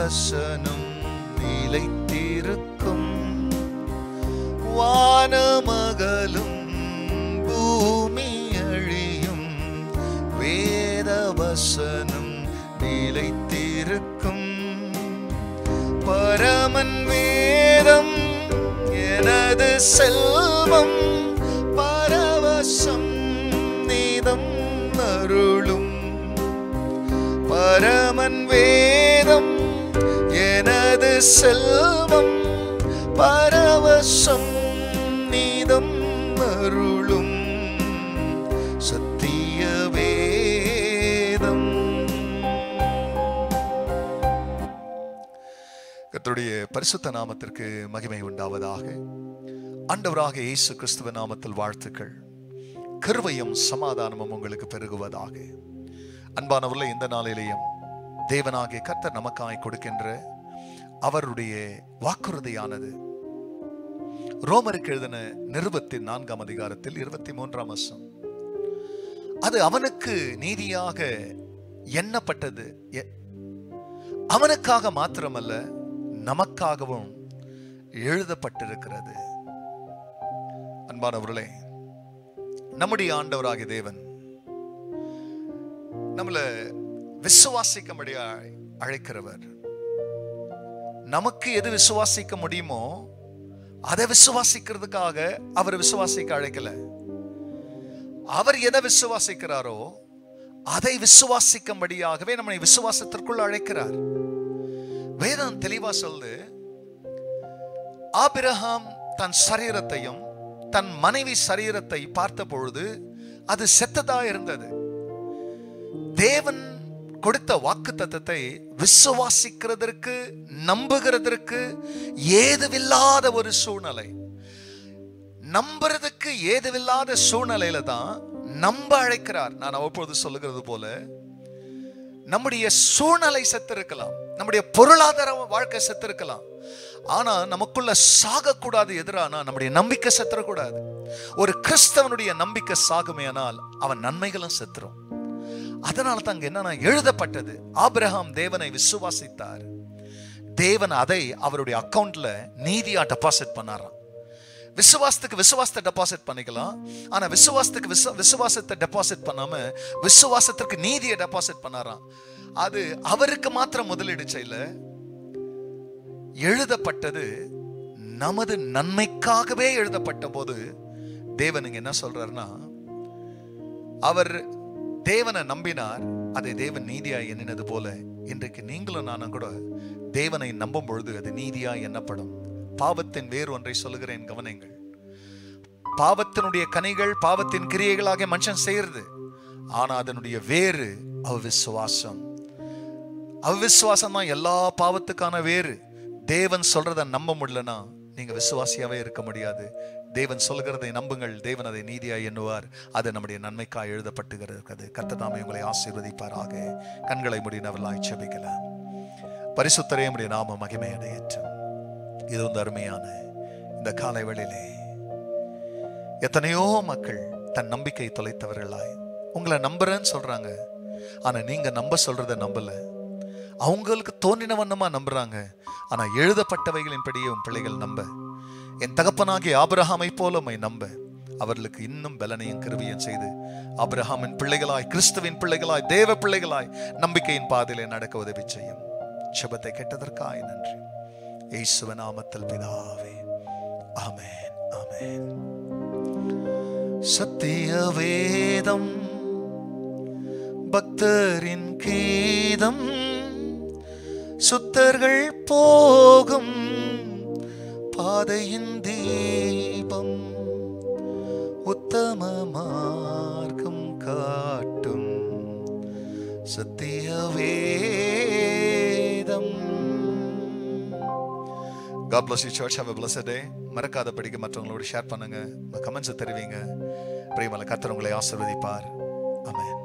வசனம் நிலைத்திருக்கும். வானமகலும் பூமி அழியும், வேத வசனம் நிலைத்திருக்கும். பரமன் வேதம் எனது செல்வம், பரவசம் நீதம் அருளும். பரமன் வேதம் எனது செல்வம், பரவசம் நீதம் அருளும். சத்திய வேதம். கர்த்தருடைய பரிசுத்த நாமத்திற்கு மகிமை உண்டாவதாக. ஆண்டவராக இயேசு கிறிஸ்துவ நாமத்தில் வாழ்த்துக்கள். கிருபையும் சமாதானமும் உங்களுக்கு பெருகுவதாக. அன்பானவர்களே, இந்த நாளிலேயும் தேவனாகிய கர்த்தர் நமக்காய் கொடுக்கின்ற அவருடைய வாக்குறுதியானது ரோமருக்கு எழுதின நிருபத்தின் 4ஆம் அதிகாரத்தில் 23ஆம் வசனம். அது அவனுக்கு நீதியாக எண்ணப்பட்டது. அவனுக்காக மாத்திரமல்ல, நமக்காகவும் எழுதப்பட்டிருக்கிறது. அன்பானவர்களே, நம்முடைய ஆண்டவராகிய தேவன் நம்மளை விசுவாசிக்கும்படியா அழைக்கிறவர். நமக்கு எது விசுவாசிக்க முடியுமோ அதை விசுவாசிக்கிறதுக்காக அவர் விசுவாசிக்க அழைக்கல. அவர் எதை விசுவாசிக்கிறாரோ அதை விசுவாசிக்கும்படியாகவே நம்மை விசுவாசத்திற்குள் அழைக்கிறார். வேதம் தெளிவா சொல்லுது, ஆபிரகாம் தன் சரீரத்தையும் தன் மனைவி சரீரத்தை பார்த்த பொழுது அது செத்ததா இருந்தது. தேவன் கொடுத்த வாக்குத்தத்தத்தை விசுவாசிக்கிறதற்கு, நம்புகிறதற்கு ஏதுவில்லாத ஒரு சூழ்நிலை, நம்புறதுக்கு ஏதுவில்லாத சூழ்நிலையில தான் நம்ப அழைக்கிறார். நான் அவ்வப்போது சொல்லுகிறது போல, நம்முடைய சூழ்நிலை செத்திருக்கலாம், நம்முடைய பொருளாதார வாழ்க்கை செத்திருக்கலாம், ஆனா நமக்குள்ள சாகக்கூடாது. எதிரானா நம்முடைய நம்பிக்கை செத்துறக்கூடாது. ஒரு கிறிஸ்தவனுடைய நம்பிக்கை சாகுமேனால் அவன் நன்மைகளும் செத்துரும். அதனால தான் என்னன்னா எழுதப்பட்டது, ஆபிரகாம் தேவனை விசுவாசித்தார், தேவன் அதை அவருடைய அக்கவுண்ட்ல நீதியா டெபாசிட் பண்ணாராம். விசுவாசத்துக்கு விசுவாசத்தை டெபாசிட் பண்ணிக்கலாம், ஆனா விசுவாசத்துக்கு விசுவாசத்தை டெபாசிட் பண்ணாம விசுவாசத்திற்கு நீதியை டெபாசிட் பண்ணாராம். அது அவருக்கு மாத்திரம் முதலீடு செய்யல, எழுதப்பட்டது நமது நன்மைக்காகவே எழுதப்பட்ட போது தேவன் என்ன சொல்றாருன்னா, அவர் தேவனை நம்பினார், அதை தேவன் நீதியா எண்ணினது போல இன்றைக்கு நீங்களும் நானும் கூட தேவனை நம்பும் பொழுது அது நீதியா எண்ணப்படும். பாவத்தின் வேறு ஒன்றை சொல்லுகிறேன், கவனிங்கள். பாவத்தினுடைய கனிகள் பாவத்தின் கிரியைகளாக மனுஷன் செய்யறது, ஆனா அதனுடைய வேறு அவிசுவாசம். அவிசுவாசம் தான் எல்லா பாவத்துக்கான வேறு. தேவன் சொல்றதை நம்ப முடியலன்னா நீங்க விசுவாசியாவே இருக்க முடியாது. தேவன் சொல்கிறதை நம்புங்கள், தேவன் அதை நீதியாய் எண்ணுவார். அது நம்முடைய நன்மைக்காய் எழுதப்பட்டுகிறது. கர்த்தர் தாமே உங்களை ஆசீர்வதிப்பாராக. கண்களை மூடினவர்களாய் ஜெபிக்கலாம். பரிசுத்தரே, உம்முடைய நாம மகிமை அடையட்டும். இது வந்து அருமையான இந்த காலை வேளையிலே எத்தனையோ மக்கள் தன் நம்பிக்கை தொலைத்தவர்களாய் உங்களை நம்புறேன்னு சொல்றாங்க, ஆனா நீங்க நம்ப சொல்றதை நம்பல. அவங்களுக்கு தோன்றின வண்ணமா நம்புறாங்க, ஆனா எழுதப்பட்டவைகளின் படியே உன் பிள்ளைகள் நம்ப. என் தகப்பனாகிய ஆபிரகாமை போல உம்மை நம்ப அவர்களுக்கு இன்னும் பலனையும் கிருபையும் செய்து ஆபிரகாமின் பிள்ளைகளாய், கிறிஸ்துவின் பிள்ளைகளாய், தேவ பிள்ளைகளாய் நம்பிக்கையின் பாதையிலே நடக்க உதவி செய்யும். ஜெபத்தை கேட்டதற்காய் நன்றி. இயேசுவின் நாமத்தில் பிதாவே, ஆமென், ஆமென். சத்திய வேதம் பக்தரின் கீதம், சுத்தர்கள் போகும் பாதையின் தீபம், உத்தம மார்க்கம் காட்டும் சத்திய வேதம். God bless you church. Have a blessed day. மறக்காத படிக்க மற்றவங்களோட ஷேர் பண்ணுங்க, கமெண்ட்ஸ் தெரிவிங்க. பிரியமான கர்த்தர் உங்களை ஆசீர்வதிப்பார். ஆமென்.